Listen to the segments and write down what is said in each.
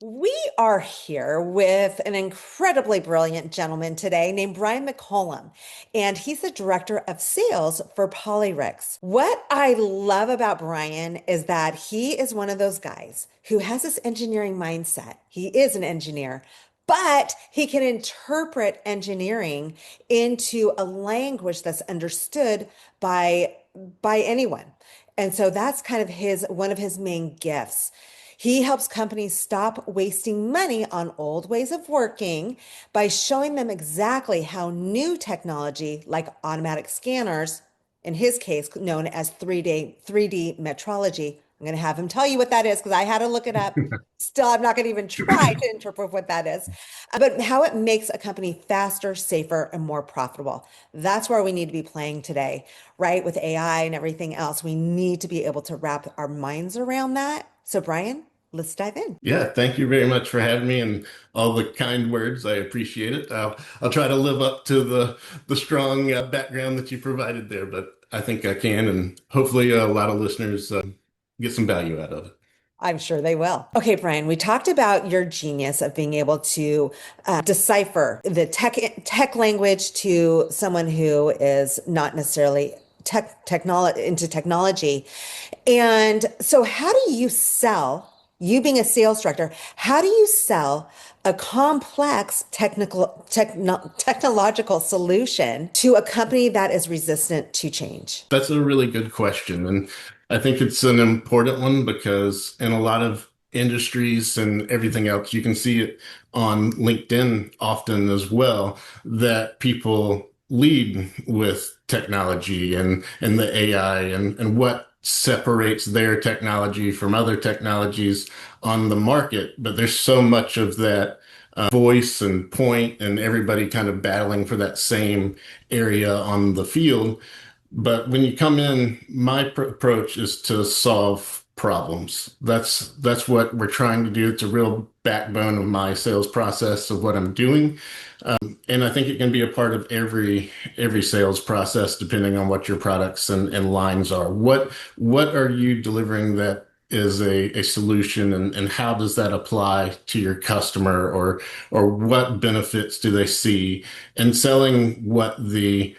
We are here with an incredibly brilliant gentleman today named Brian McCollum, and he's the director of sales for Polyrix. What I love about Brian is that he is one of those guys who has this engineering mindset. He is an engineer, but he can interpret engineering into a language that's understood by anyone. And so that's kind of his one of his main gifts. He helps companies stop wasting money on old ways of working by showing them exactly how new technology, like automatic scanners, in his case, known as 3D metrology. I'm going to have him tell you what that is because I had to look it up. Still, I'm not going to even try to interpret what that is, but how it makes a company faster, safer, and more profitable. That's where we need to be playing today, right? With AI and everything else, we need to be able to wrap our minds around that. So, Brian, let's dive in. Yeah, thank you very much for having me and all the kind words. I appreciate it. I'll try to live up to the strong background that you provided there, but I think I can, and hopefully a lot of listeners get some value out of it. I'm sure they will. Okay, Brian, we talked about your genius of being able to decipher the tech language to someone who is not necessarily technology into technology. And so how do you sell, you being a sales director, how do you sell a complex technological solution to a company that is resistant to change? That's a really good question, and I think it's an important one because in a lot of industries and everything else, you can see it on LinkedIn often as well, that people lead with technology and the AI and what separates their technology from other technologies on the market. But there's so much of that voice and point and everybody kind of battling for that same area on the field. But when you come in, my approach is to solve problems. That's what we're trying to do. It's a real backbone of my sales process of what I'm doing. And I think it can be a part of every sales process, depending on what your products and lines are. What are you delivering that is a solution, and how does that apply to your customer, or what benefits do they see? And selling what the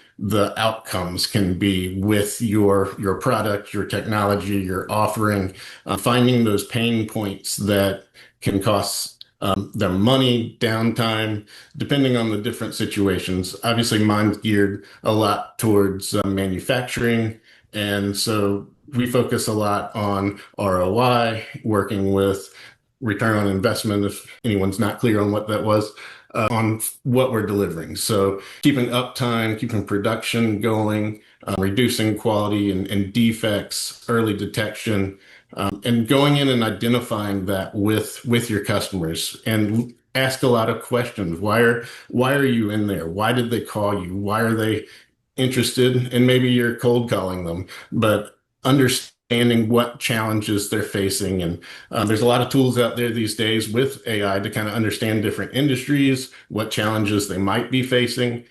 outcomes can be with your product, your technology, your offering, finding those pain points that can cost them money, downtime, depending on the different situations. Obviously, mine's geared a lot towards manufacturing, and so we focus a lot on ROI, working with return on investment, if anyone's not clear on what that was, on what we're delivering. So keeping uptime, keeping production going, reducing quality and defects, early detection, and going in and identifying that with your customers and ask a lot of questions. Why are you in there? Why did they call you? Why are they interested? And maybe you're cold calling them, but understanding what challenges they're facing. And there's a lot of tools out there these days with AI to kind of understand different industries, what challenges they might be facing.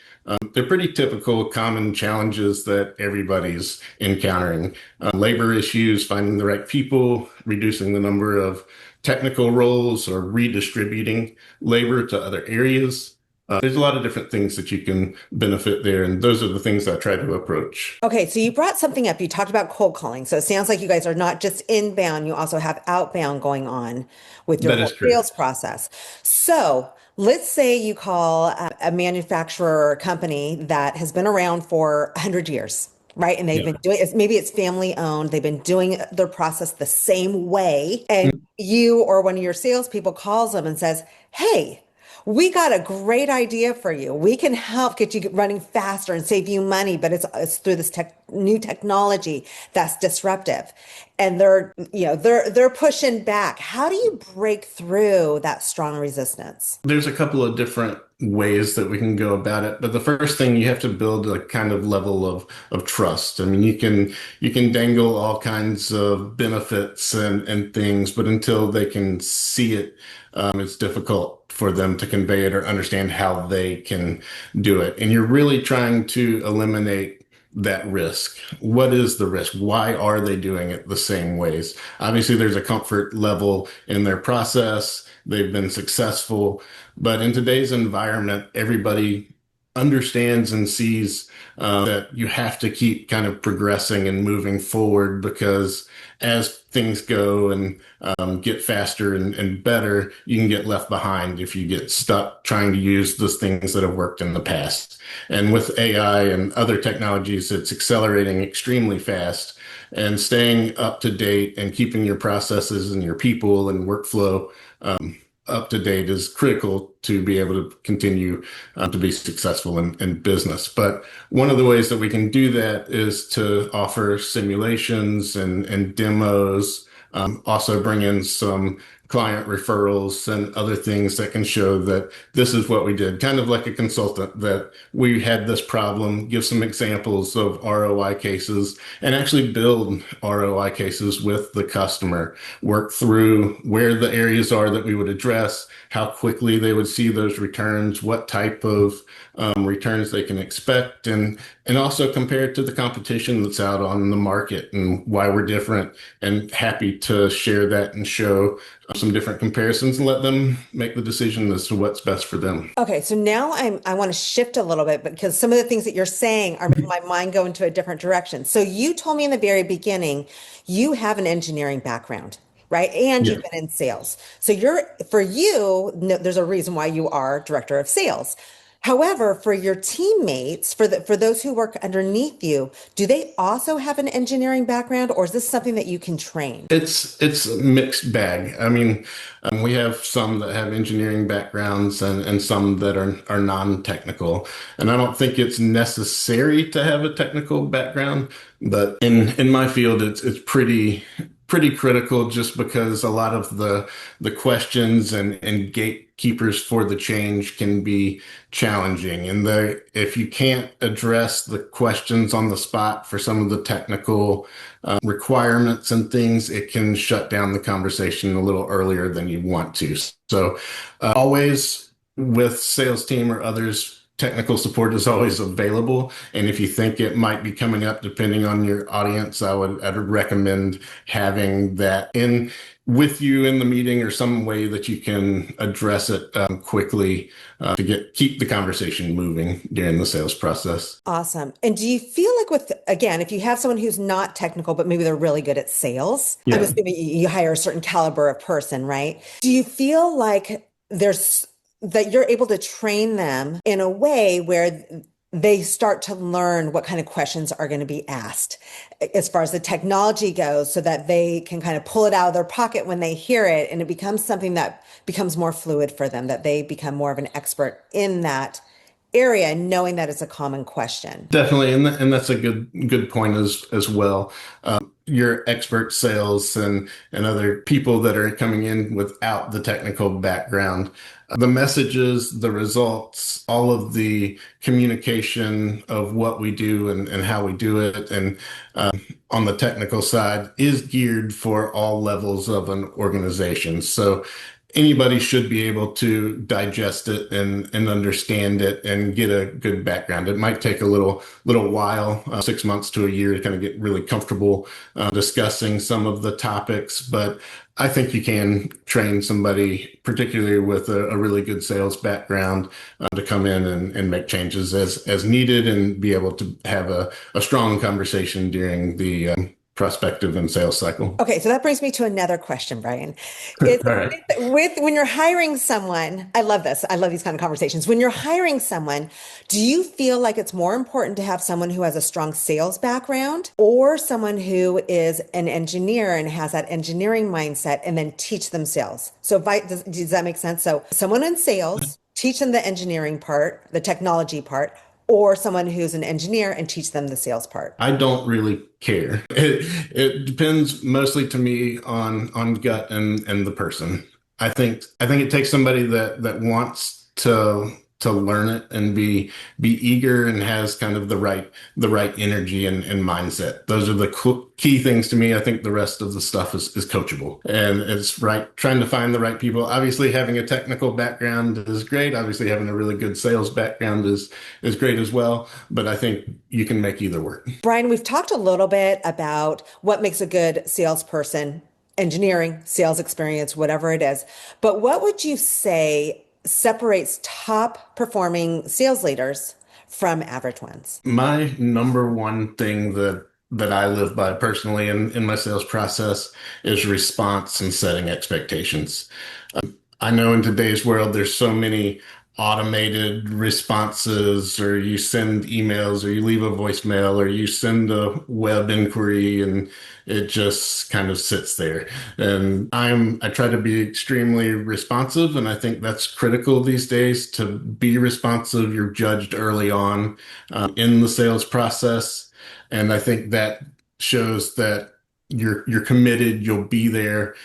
They're pretty typical, common challenges that everybody's encountering. Labor issues, finding the right people, reducing the number of technical roles, or redistributing labor to other areas. There's a lot of different things that you can benefit there, and those are the things I try to approach. Okay, so you brought something up. You talked about cold calling. So it sounds like you guys are not just inbound, you also have outbound going on with your That whole is sales correct. process. So let's say you call a manufacturer or a company that has been around for 100 years, right? And they've Yeah. been doing it, maybe it's family owned, they've been doing their process the same way. And you or one of your salespeople calls them and says, "Hey, we got a great idea for you. We can help get you running faster and save you money, but it's through this new technology that's disruptive." And they're pushing back. How do you break through that strong resistance? There's a couple of different ways that we can go about it, but the first thing, you have to build a kind of level of trust. I mean, you can dangle all kinds of benefits and things, but until they can see it, it's difficult for them to convey it or understand how they can do it. And you're really trying to eliminate that risk. What is the risk? Why are they doing it the same ways? Obviously, there's a comfort level in their process. They've been successful, but in today's environment, everybody understands and sees that you have to keep kind of progressing and moving forward because as things go and get faster and better, you can get left behind if you get stuck trying to use those things that have worked in the past. And with AI and other technologies, it's accelerating extremely fast. And staying up to date and keeping your processes and your people and workflow up to date is critical to be able to continue to be successful in business. But one of the ways that we can do that is to offer simulations and demos, also bring in some client referrals and other things that can show that this is what we did, kind of like a consultant, that we had this problem, give some examples of ROI cases, and actually build ROI cases with the customer, work through where the areas are that we would address, how quickly they would see those returns, what type of returns they can expect, and also compare it to the competition that's out on the market and why we're different, and happy to share that and show some different comparisons and let them make the decision as to what's best for them. Okay, so now I want to shift a little bit because some of the things that you're saying are making my mind go into a different direction. So you told me in the very beginning you have an engineering background, right? And Yeah. you've been in sales. So for you, no, there's a reason why you are director of sales. However, for your teammates, for those who work underneath you, do they also have an engineering background, or is this something that you can train? It's a mixed bag. I mean, we have some that have engineering backgrounds and some that are non-technical. And I don't think it's necessary to have a technical background, but in my field, it's pretty critical just because a lot of the questions and gatekeepers for the change can be challenging. And if you can't address the questions on the spot for some of the technical requirements and things, it can shut down the conversation a little earlier than you want to. So always with sales team or others, technical support is always available. And if you think it might be coming up, depending on your audience, I'd recommend having that in with you in the meeting or some way that you can address it quickly to keep the conversation moving during the sales process. Awesome. And do you feel like again, if you have someone who's not technical, but maybe they're really good at sales, I'm Yeah. assuming you hire a certain caliber of person, right? Do you feel like that you're able to train them in a way where they start to learn what kind of questions are going to be asked as far as the technology goes so that they can kind of pull it out of their pocket when they hear it and it becomes something that becomes more fluid for them, that they become more of an expert in that area, knowing that it's a common question. Definitely, and that's a good point as well. Your expert sales and other people that are coming in without the technical background, the messages, the results, all of the communication of what we do and how we do it, and on the technical side is geared for all levels of an organization. So anybody should be able to digest it and understand it and get a good background. It might take a little while, 6 months to a year, to kind of get really comfortable discussing some of the topics, but I think you can train somebody, particularly with a really good sales background, to come in and make changes as needed and be able to have a strong conversation during the prospective and sales cycle. Okay, so that brings me to another question, Brian. Is All right. with when you're hiring someone, I love this. I love these kind of conversations. When you're hiring someone, do you feel like it's more important to have someone who has a strong sales background or someone who is an engineer and has that engineering mindset and then teach them sales? So does that make sense? So someone in sales, teach them the engineering part, the technology part, or someone who's an engineer and teach them the sales part? I don't really care. It depends mostly to me on gut and the person. I think it takes somebody that wants to to learn it and be eager and has kind of the right energy and mindset. Those are the key things to me. I think the rest of the stuff is coachable, and it's right trying to find the right people. Obviously, having a technical background is great. Obviously, having a really good sales background is great as well. But I think you can make either work. Brian, we've talked a little bit about what makes a good salesperson, engineering, sales experience, whatever it is. But what would you say separates top performing sales leaders from average ones? My number one thing that I live by personally in my sales process is response and setting expectations. I know in today's world, there's so many automated responses, or you send emails, or you leave a voicemail, or you send a web inquiry, and it just kind of sits there. And I try to be extremely responsive, and I think that's critical these days to be responsive. You're judged early on in the sales process, and I think that shows that you're committed, you'll be there,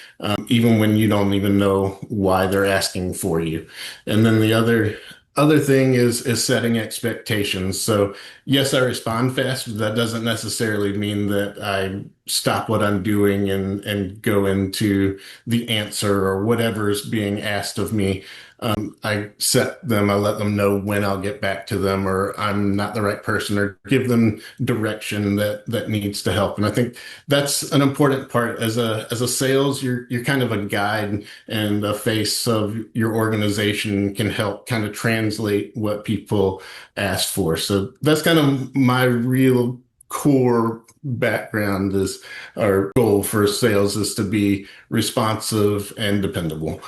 even when you don't even know why they're asking for you. And then the other thing is setting expectations. So yes, I respond fast, but that doesn't necessarily mean that I stop what I'm doing and go into the answer or whatever is being asked of me. I let them know when I'll get back to them, or I'm not the right person, or give them direction that needs to help. And I think that's an important part as a sales. You're kind of a guide and a face of your organization, can help kind of translate what people ask for. So that's kind of my real core background is our goal for sales is to be responsive and dependable.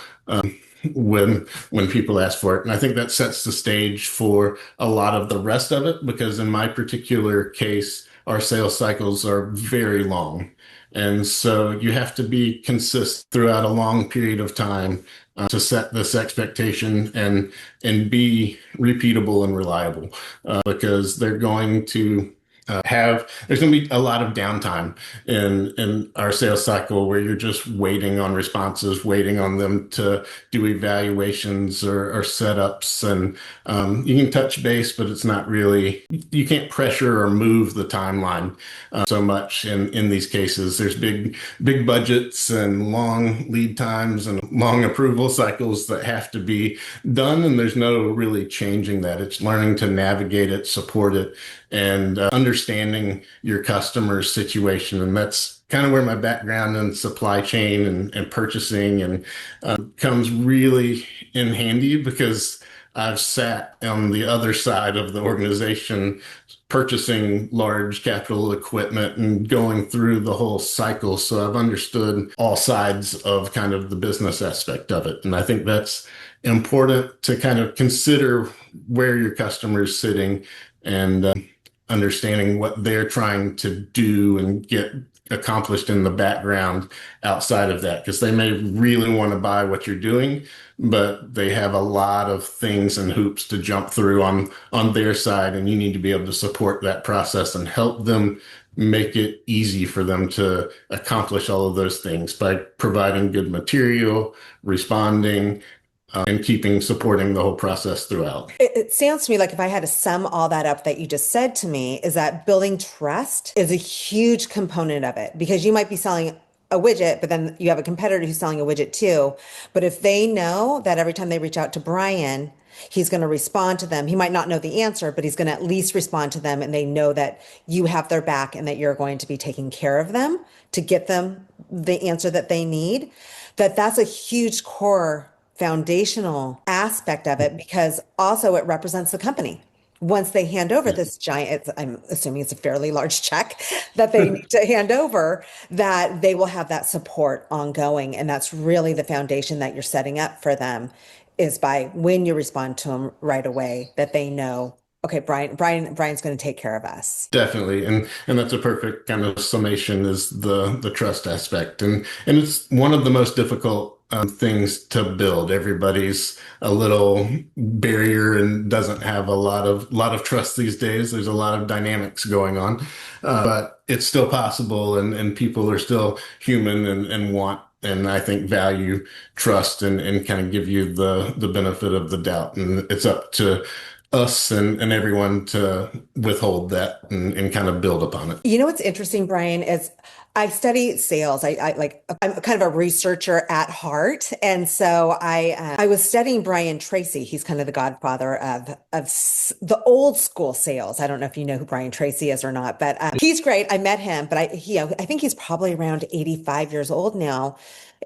When people ask for it. And I think that sets the stage for a lot of the rest of it, because in my particular case, our sales cycles are very long. And so you have to be consistent throughout a long period of time to set this expectation and be repeatable and reliable, because they're going to there's going to be a lot of downtime in our sales cycle where you're just waiting on responses, waiting on them to do evaluations or setups. And you can touch base, but it's not really, you can't pressure or move the timeline so much in these cases. There's big budgets and long lead times and long approval cycles that have to be done. And there's no really changing that. It's learning to navigate it, support it, and understanding your customer's situation. And that's kind of where my background in supply chain and purchasing and comes really in handy, because I've sat on the other side of the organization purchasing large capital equipment and going through the whole cycle. So I've understood all sides of kind of the business aspect of it. And I think that's important to kind of consider where your customer is sitting, and understanding what they're trying to do and get accomplished in the background outside of that, because they may really want to buy what you're doing, but they have a lot of things and hoops to jump through on their side, and you need to be able to support that process and help them make it easy for them to accomplish all of those things by providing good material, responding, and supporting the whole process throughout. It sounds to me like, if I had to sum all that up that you just said to me, is that building trust is a huge component of it, because you might be selling a widget, but then you have a competitor who's selling a widget too. But if they know that every time they reach out to Brian, he's going to respond to them. He might not know the answer, but he's going to at least respond to them. And they know that you have their back and that you're going to be taking care of them to get them the answer that they need. That's a huge core foundational aspect of it, because also it represents the company. Once they hand over this giant, I'm assuming it's a fairly large check that they need to hand over, that they will have that support ongoing. And that's really the foundation that you're setting up for them, is by when you respond to them right away, that they know, okay, Brian's going to take care of us. Definitely. And that's a perfect kind of summation, is the trust aspect. And it's one of the most difficult things to build. Everybody's a little barrier and doesn't have a lot of trust these days. There's a lot of dynamics going on, but it's still possible, and people are still human and want and I think value trust and kind of give you the benefit of the doubt. And it's up to us and everyone to withhold that and kind of build upon it. You know what's interesting, Brian, is I study sales. I'm kind of a researcher at heart, and so I was studying Brian Tracy. He's kind of the godfather of the old school sales. I don't know if you know who Brian Tracy is or not, but he's great. I met him, but I think he's probably around 85 years old now.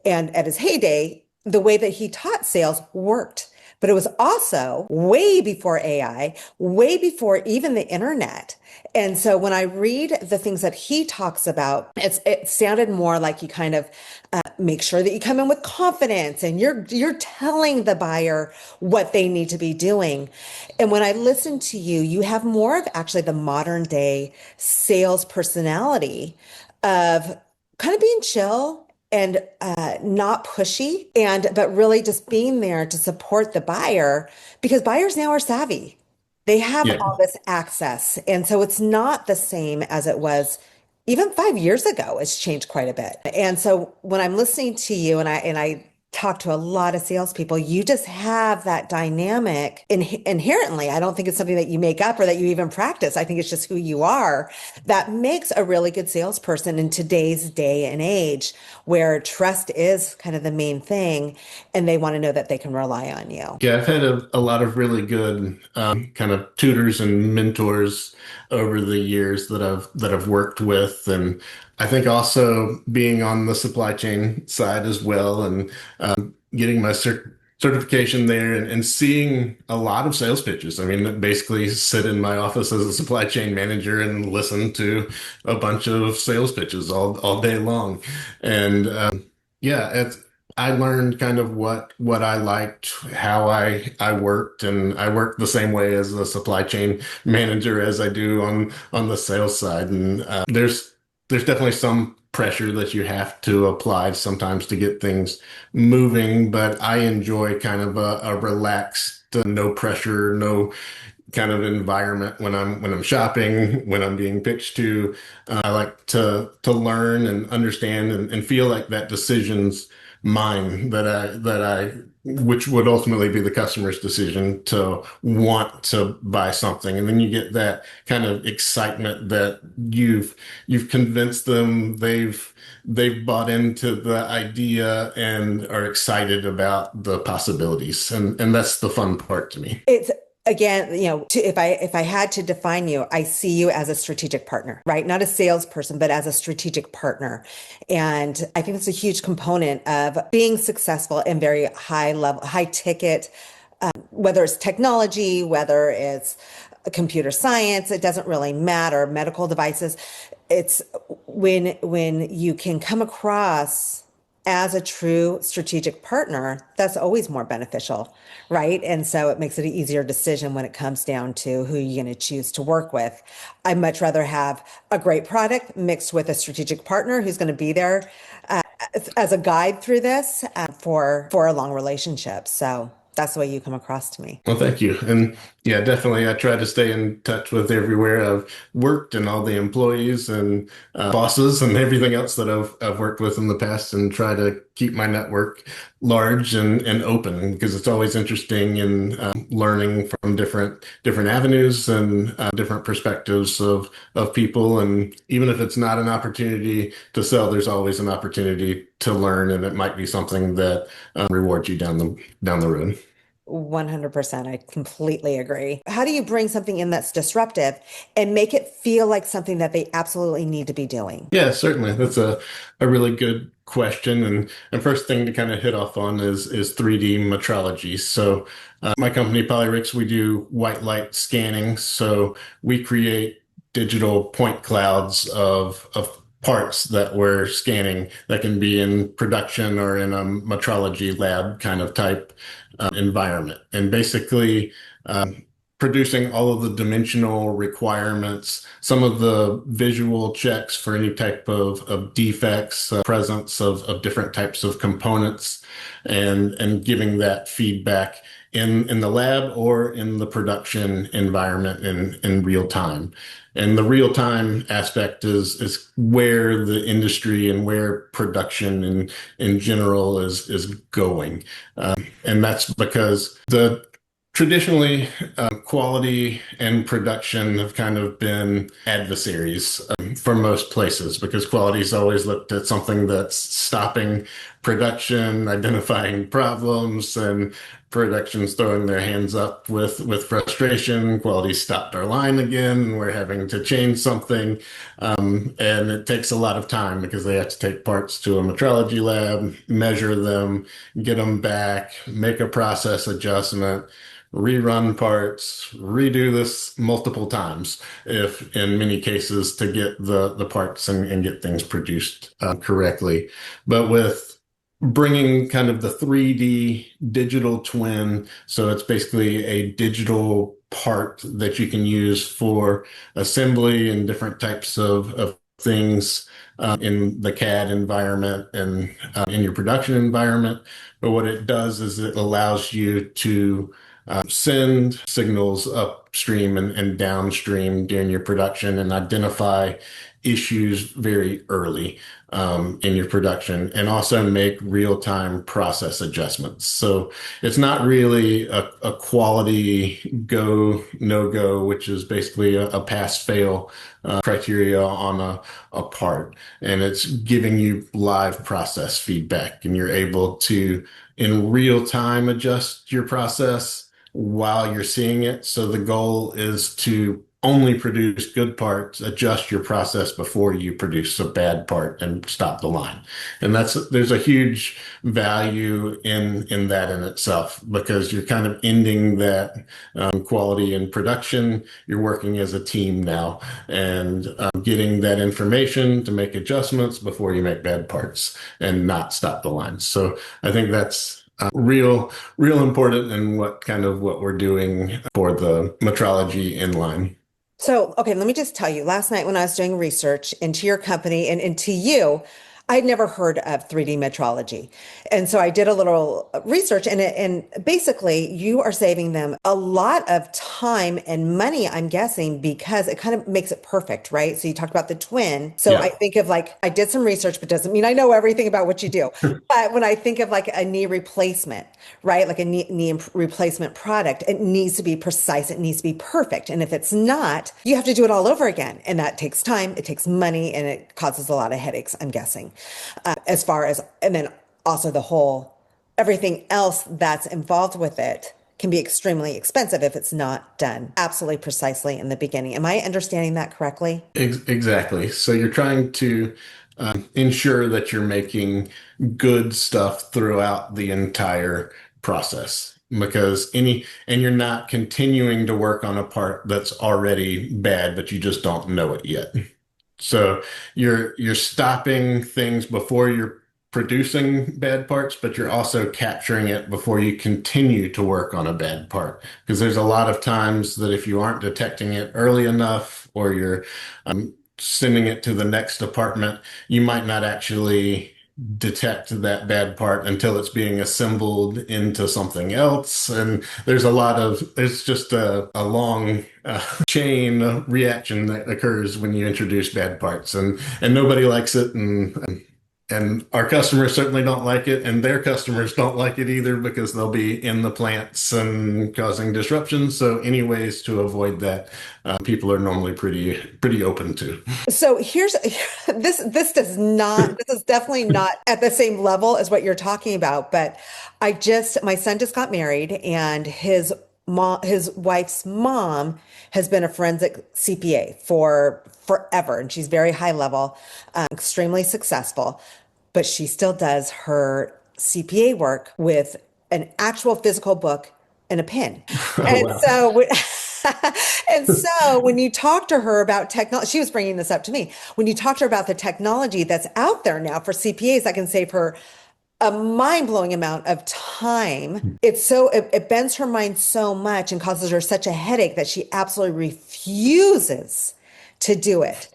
And at his heyday, the way that he taught sales worked. But it was also way before AI, way before even the internet. And so when I read the things that he talks about, it sounded more like you kind of make sure that you come in with confidence and you're telling the buyer what they need to be doing. And when I listen to you, you have more of actually the modern day sales personality of kind of being chill and not pushy, and but really just being there to support the buyer because buyers now are savvy. They have Yeah. all this access, and so it's not the same as it was even 5 years ago. It's changed quite a bit. And so when I'm listening to you, and I talk to a lot of salespeople, you just have that dynamic inherently. I don't think it's something that you make up or that you even practice. I think it's just who you are that makes a really good salesperson in today's day and age where trust is kind of the main thing and they want to know that they can rely on you. Yeah, I've had a lot of really good kind of tutors and mentors over the years that I've worked with, and I think also being on the supply chain side as well, and getting my certification there, and seeing a lot of sales pitches. I mean, basically sit in my office as a supply chain manager and listen to a bunch of sales pitches all day long, and yeah, I learned kind of what I liked, how I worked, and I worked the same way as a supply chain manager as I do on the sales side. And there's definitely some pressure that you have to apply sometimes to get things moving, but I enjoy kind of a relaxed, no pressure, no kind of environment when I'm shopping, when I'm being pitched to. I like to learn and understand and feel like that decision's mine, that I which would ultimately be the customer's decision to want to buy something. And then you get that kind of excitement that you've convinced them, they've bought into the idea and are excited about the possibilities. And that's the fun part to me. It's again, if I had to define you, I see you as a strategic partner, right? Not a salesperson, but as a strategic partner. And I think it's a huge component of being successful in very high level, high ticket, whether it's technology, whether it's computer science, it doesn't really matter, medical devices. It's when you can come across as a true strategic partner, that's always more beneficial, right? And so it makes it an easier decision when it comes down to who you're going to choose to work with. I'd much rather have a great product mixed with a strategic partner who's going to be there as a guide through this for a long relationship. So that's the way you come across to me. Well, thank you. And yeah, definitely. I try to stay in touch with everywhere I've worked and all the employees and bosses and everything else that I've worked with in the past, and try to keep my network large and open, because it's always interesting in learning from different avenues and different perspectives of people. And even if it's not an opportunity to sell, there's always an opportunity to learn, and it might be something that rewards you down the road. 100%. I completely agree. How do you bring something in that's disruptive and make it feel like something that they absolutely need to be doing? Yeah, certainly. That's a really good question. And first thing to kind of hit off on is 3D metrology. So my company, Polyrix, we do white light scanning. So we create digital point clouds of parts that we're scanning that can be in production or in a metrology lab kind of type environment. And basically, producing all of the dimensional requirements, some of the visual checks for any type of defects, presence of different types of components, and giving that feedback in the lab or in the production environment in real time. And the real time aspect is where the industry and where production in general is going. And that's because the traditionally quality and production have kind of been adversaries for most places because quality's always looked at something that's stopping production, identifying problems, and production's throwing their hands up with frustration. Quality stopped our line again, and we're having to change something. And it takes a lot of time because they have to take parts to a metrology lab, measure them, get them back, make a process adjustment, rerun parts, redo this multiple times, if in many cases to get the parts and get things produced correctly. But with bringing kind of the 3D digital twin, so it's basically a digital part that you can use for assembly and different types of things in the CAD environment and in your production environment. But what it does is it allows you to send signals upstream and downstream during your production and identify issues very early in your production and also make real-time process adjustments. So it's not really a quality go, no go, which is basically a pass fail criteria on a part. And it's giving you live process feedback and you're able to in real time adjust your process while you're seeing it. So the goal is to only produce good parts, adjust your process before you produce a bad part and stop the line. And there's a huge value in that in itself because you're kind of ending that quality in production. You're working as a team now and getting that information to make adjustments before you make bad parts and not stop the line. So I think that's real important in what we're doing for the metrology inline. So, okay, let me just tell you, last night when I was doing research into your company and into you, I'd never heard of 3D metrology. And so I did a little research and basically you are saving them a lot of time and money, I'm guessing, because it kind of makes it perfect, right? So you talked about the twin. So I Yeah. think of like, I did some research, but doesn't mean I know everything about what you do. But when I think of like a knee replacement, right? Like a knee replacement product, it needs to be precise. It needs to be perfect. And if it's not, you have to do it all over again. And that takes time, it takes money, and it causes a lot of headaches, I'm guessing. As far as, and then also everything else that's involved with it can be extremely expensive if it's not done absolutely precisely in the beginning. Am I understanding that correctly? Exactly. So you're trying to ensure that you're making good stuff throughout the entire process and you're not continuing to work on a part that's already bad, but you just don't know it yet. So you're stopping things before you're producing bad parts, but you're also capturing it before you continue to work on a bad part. Because there's a lot of times that if you aren't detecting it early enough or you're sending it to the next department, you might not actually detect that bad part until it's being assembled into something else. And there's just a long chain reaction that occurs when you introduce bad parts and nobody likes it. And our customers certainly don't like it, and their customers don't like it either because they'll be in the plants and causing disruptions. So, any ways to avoid that, people are normally pretty open to. So here's this is definitely not at the same level as what you're talking about, but my son just got married and his wife's mom has been a forensic CPA for forever and she's very high level, extremely successful, but she still does her CPA work with an actual physical book and a pen. Oh, And wow. so and so when you talk to her about technology, she was bringing this up to me. When you talk to her about the technology that's out there now for CPAs that can save her a mind-blowing amount of time. It bends her mind so much and causes her such a headache that she absolutely refuses to do it.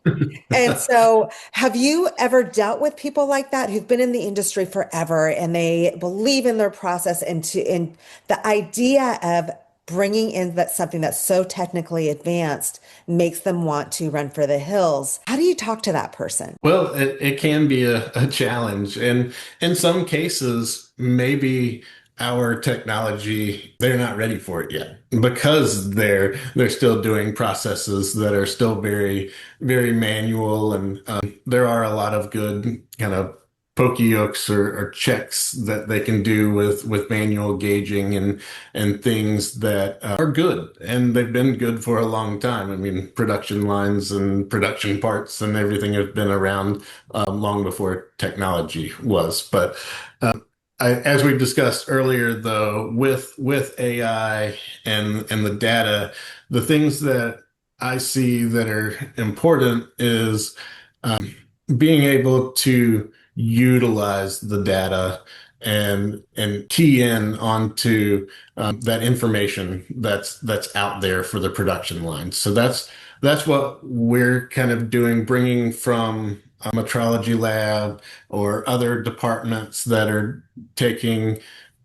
And so, have you ever dealt with people like that who've been in the industry forever and they believe in their process and in the idea of bringing in that something that's so technically advanced makes them want to run for the hills? How do you talk to that person? Well, it can be a challenge. And in some cases, maybe our technology, they're not ready for it yet because they're still doing processes that are still very manual. And there are a lot of good kind of pokey-hooks or checks that they can do with manual gauging and things that are good, and they've been good for a long time. I mean, production lines and production parts and everything have been around long before technology was. But as we discussed earlier, though, with AI and the data, the things that I see that are important is being able to utilize the data and key in onto that information that's out there for the production line. So that's what we're kind of doing, bringing from a metrology lab or other departments that are taking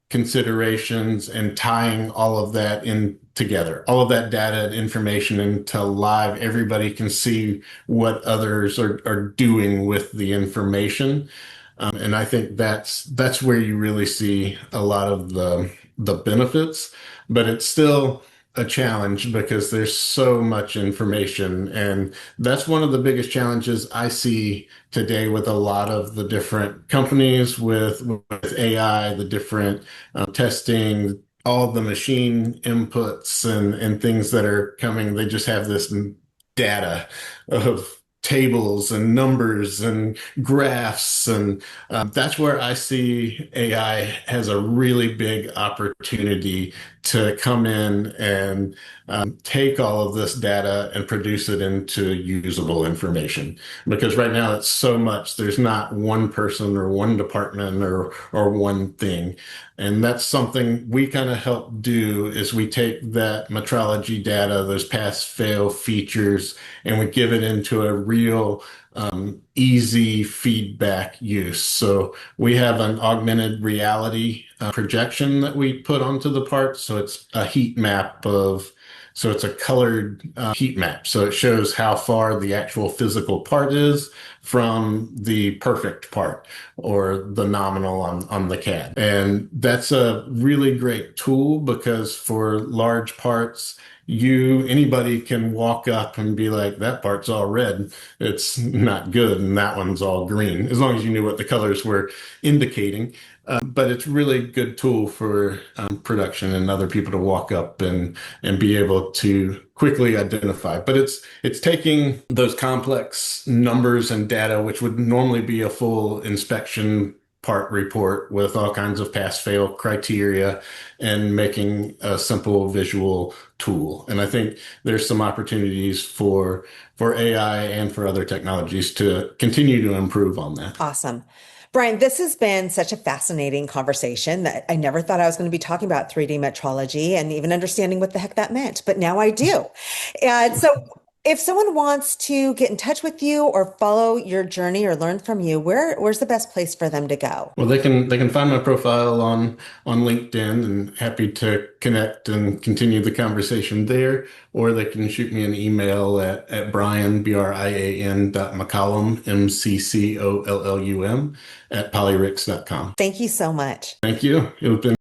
considerations and tying all of that in together, all of that data and information into live. Everybody can see what others are doing with the information. And I think that's where you really see a lot of the benefits, but it's still a challenge because there's so much information. And that's one of the biggest challenges I see today with a lot of the different companies with AI, the different testing, all the machine inputs and things that are coming. They just have this data of tables and numbers and graphs, and that's where I see AI has a really big opportunity to come in and take all of this data and produce it into usable information. Because right now it's so much, there's not one person or one department or one thing. And that's something we kind of help do is we take that metrology data, those pass fail features, and we give it into a real easy feedback use. So we have an augmented reality projection that we put onto the part. So it's a heat map so it's a colored heat map. So it shows how far the actual physical part is from the perfect part or the nominal on the CAD. And that's a really great tool because for large parts, anybody can walk up and be like, that part's all red. It's not good. And that one's all green, as long as you knew what the colors were indicating. But it's really good tool for production and other people to walk up and be able to quickly identify. But it's taking those complex numbers and data, which would normally be a full inspection part report with all kinds of pass-fail criteria, and making a simple visual tool. And I think there's some opportunities for AI and for other technologies to continue to improve on that. Awesome. Brian, this has been such a fascinating conversation that I never thought I was going to be talking about 3D metrology and even understanding what the heck that meant, but now I do. And so if someone wants to get in touch with you or follow your journey or learn from you, where's the best place for them to go? Well, they can find my profile on LinkedIn, and happy to connect and continue the conversation there. Or they can shoot me an email at Brian, Brian .McCollum, McCollum, at polyrix.com. Thank you so much. Thank you. It has been